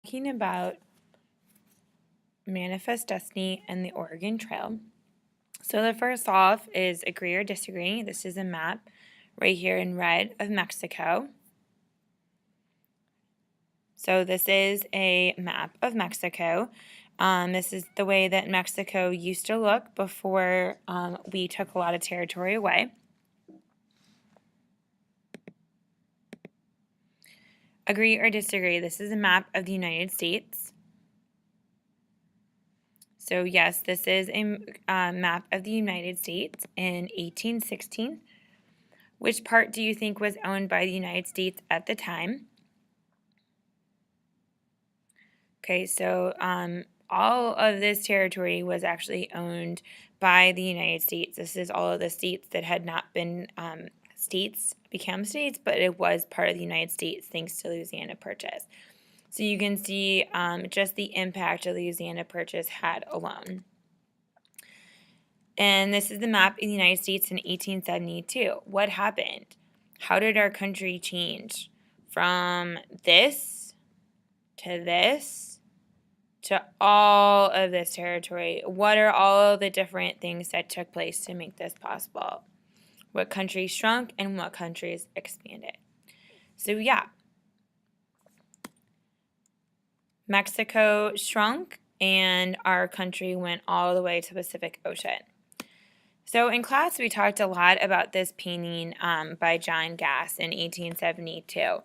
Talking about Manifest Destiny and the Oregon Trail. So the first off is agree or disagree. This is a map right here in red of Mexico. So this is a map of Mexico. This is the way that Mexico used to look before we took a lot of territory away. Agree or disagree. This is a map of the United States. So yes, this is a map of the United States in 1816. Which part do you think was owned by the United States at the time? Okay, so all of this territory was actually owned by the United States. This is all of the states that had not been states become states, but it was part of the United States thanks to Louisiana Purchase. So you can see just the impact of the Louisiana Purchase had alone. And this is the map of the United States in 1872. What happened? How did our country change from this to all of this territory? What are all of the different things that took place to make this possible? What countries shrunk and what countries expanded? So yeah, Mexico shrunk and our country went all the way to the Pacific Ocean. So in class, we talked a lot about this painting by John Gass in 1872.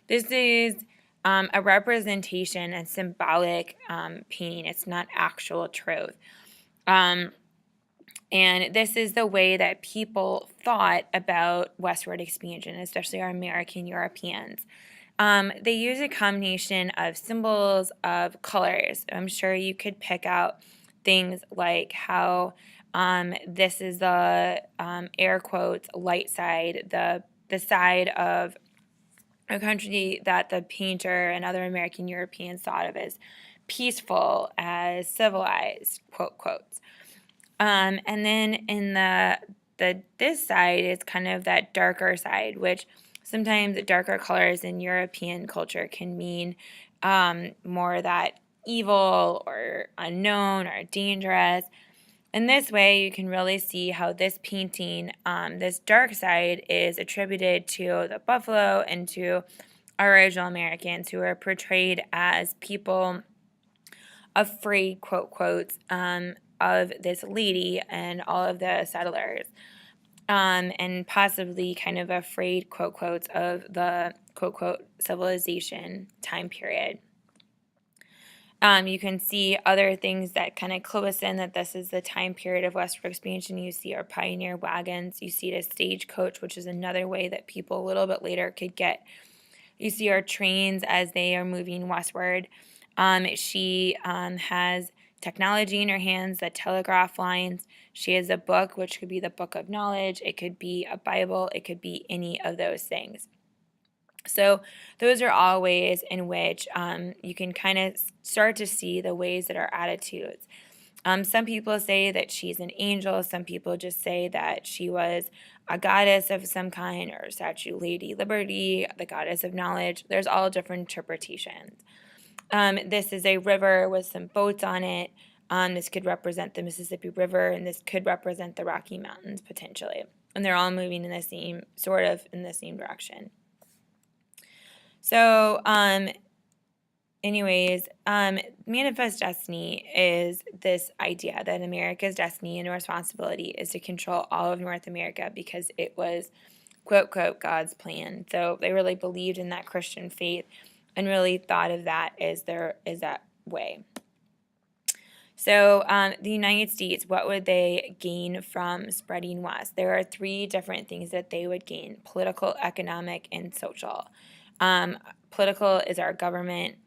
This is a representation and symbolic painting. It's not actual truth. And this is the way that people thought about westward expansion, especially our American Europeans. They use a combination of symbols, of colors. I'm sure you could pick out things like how this is the air quotes light side, the side of a country that the painter and other American Europeans thought of as peaceful, as civilized, quote quotes. And then in this side is kind of that darker side, which sometimes darker colors in European culture can mean more that evil or unknown or dangerous. In this way, you can really see how this painting, this dark side, is attributed to the buffalo and to our original Americans who are portrayed as people afraid, quote quotes, of this lady and all of the settlers, and possibly kind of afraid, quote quotes, of the quote quote civilization time period. You can see other things that kind of clue us in that this is the time period of westward expansion. You see our pioneer wagons. You see the stagecoach, which is another way that people a little bit later could get. You see our trains as they are moving westward. She has technology in her hands, the telegraph lines. She has a book, which could be the book of knowledge. It could be a Bible. It could be any of those things. So those are all ways in which you can kind of start to see the ways that our attitudes. Some people say that she's an angel. Some people just say that she was a goddess of some kind, or statue Lady Liberty, the goddess of knowledge. There's all different interpretations. This is a river with some boats on it. This could represent the Mississippi River, and this could represent the Rocky Mountains potentially. And they're all moving in the same direction. So, Manifest Destiny is this idea that America's destiny and responsibility is to control all of North America because it was, quote, quote, God's plan. So they really believed in that Christian faith and really thought of that as that way. So the United States, what would they gain from spreading west? There are three different things that they would gain: political, economic, and social. Political is our government,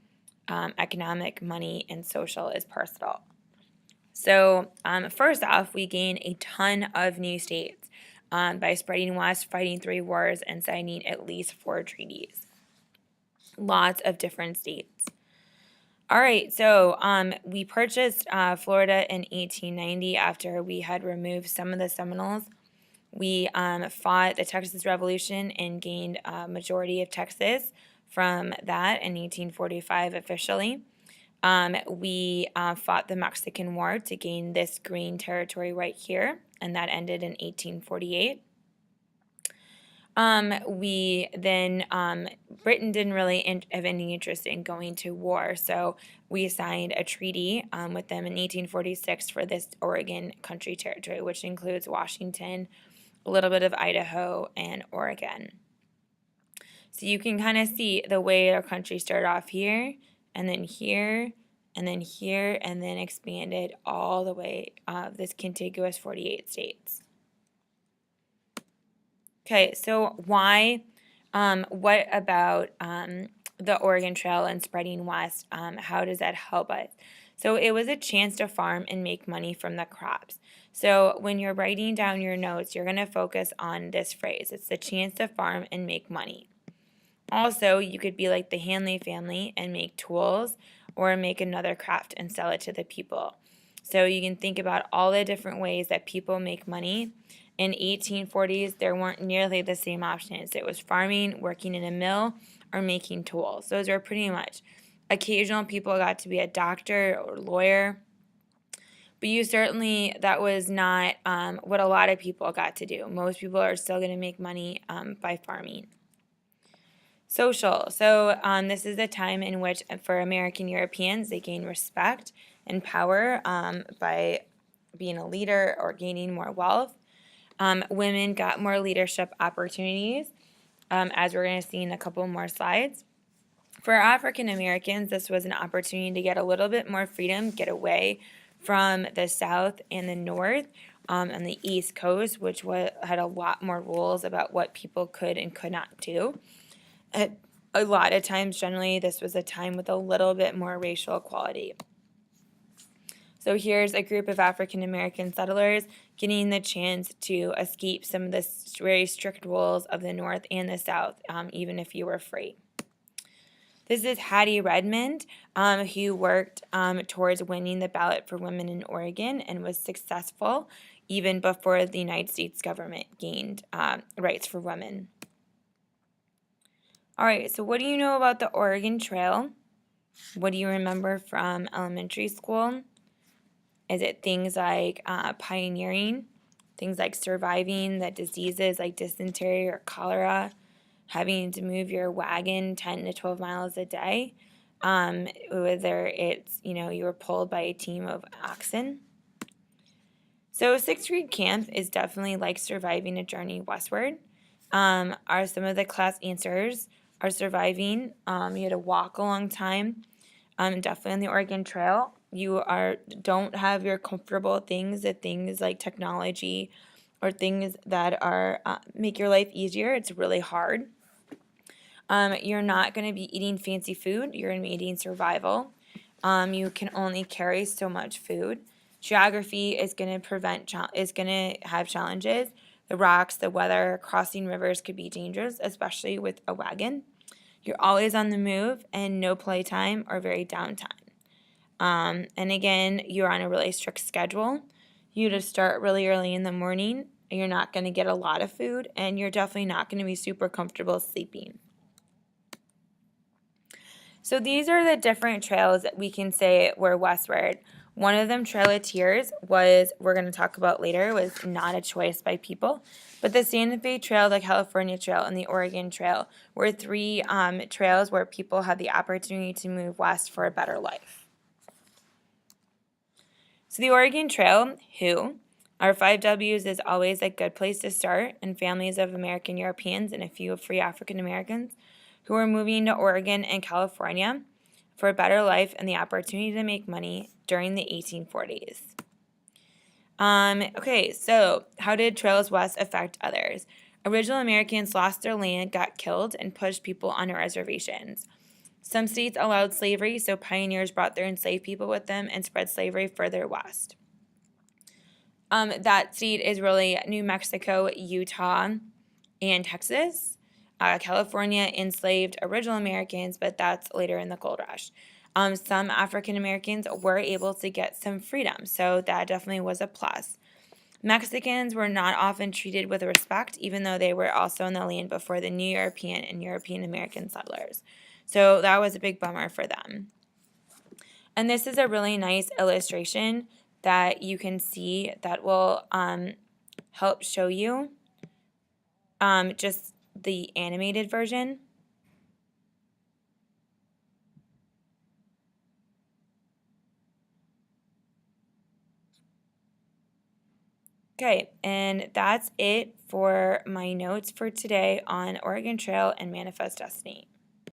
economic, money, and social is personal. So first off, we gain a ton of new states by spreading west, fighting 3 wars, and signing at least 4 treaties. Lots of different states. All right, so we purchased Florida in 1890 after we had removed some of the Seminoles. We fought the Texas Revolution and gained a majority of Texas from that in 1845 officially. We fought the Mexican War to gain this green territory right here, and that ended in 1848. We then, Britain didn't really have any interest in going to war, so we signed a treaty with them in 1846 for this Oregon country territory, which includes Washington, a little bit of Idaho, and Oregon. So you can kind of see the way our country started off here, and then here, and then here, and then expanded all the way this contiguous 48 states. Okay, so why, what about the Oregon Trail and spreading west? How does that help us? So it was a chance to farm and make money from the crops. So when you're writing down your notes, you're going to focus on this phrase. It's the chance to farm and make money. Also, you could be like the Hanley family and make tools or make another craft and sell it to the people. So you can think about all the different ways that people make money. In 1840s, there weren't nearly the same options. It was farming, working in a mill, or making tools. Those were pretty much. Occasional people got to be a doctor or lawyer, but that was not what a lot of people got to do. Most people are still going to make money by farming. Social. So this is a time in which, for American Europeans, they gain respect and power by being a leader or gaining more wealth. Women got more leadership opportunities, as we're going to see in a couple more slides. For African Americans, this was an opportunity to get a little bit more freedom, get away from the South and the North and the East Coast, which had a lot more rules about what people could and could not do. A lot of times, generally, this was a time with a little bit more racial equality. So here's a group of African American settlers getting the chance to escape some of the very strict rules of the North and the South, even if you were free. This is Hattie Redmond, who worked towards winning the ballot for women in Oregon and was successful even before the United States government gained rights for women. All right, so what do you know about the Oregon Trail? What do you remember from elementary school? Is it things like pioneering, things like surviving the diseases like dysentery or cholera, having to move your wagon 10 to 12 miles a day, whether it's, you were pulled by a team of oxen? So sixth grade camp is definitely like surviving a journey westward. Are some of the class answers are surviving. You had to walk a long time, definitely on the Oregon Trail. You don't have your comfortable things, the things like technology or things that are make your life easier. It's really hard. You're not going to be eating fancy food. You're going to be eating survival. You can only carry so much food. Geography is going to have challenges. The rocks, the weather, crossing rivers could be dangerous, especially with a wagon. You're always on the move and no playtime or very downtime. And again, you're on a really strict schedule. You just start really early in the morning. You're not going to get a lot of food, and you're definitely not going to be super comfortable sleeping. So these are the different trails that we can say were westward. One of them, Trail of Tears, we're going to talk about later, was not a choice by people. But the Santa Fe Trail, the California Trail, and the Oregon Trail were three trails where people had the opportunity to move west for a better life. So the Oregon Trail, our 5 W's is always a good place to start, and families of American Europeans and a few free African Americans who were moving to Oregon and California for a better life and the opportunity to make money during the 1840s. Okay, so how did Trails West affect others? Original Americans lost their land, got killed, and pushed people onto reservations. Some states allowed slavery, so pioneers brought their enslaved people with them and spread slavery further west. That state is really New Mexico, Utah, and Texas. California enslaved original Americans, but that's later in the gold rush. Some African Americans were able to get some freedom, so that definitely was a plus. Mexicans were not often treated with respect, even though they were also in the land before the New European and European American settlers. So that was a big bummer for them. And this is a really nice illustration that you can see that will help show you just the animated version. Okay, and that's it for my notes for today on Oregon Trail and Manifest Destiny.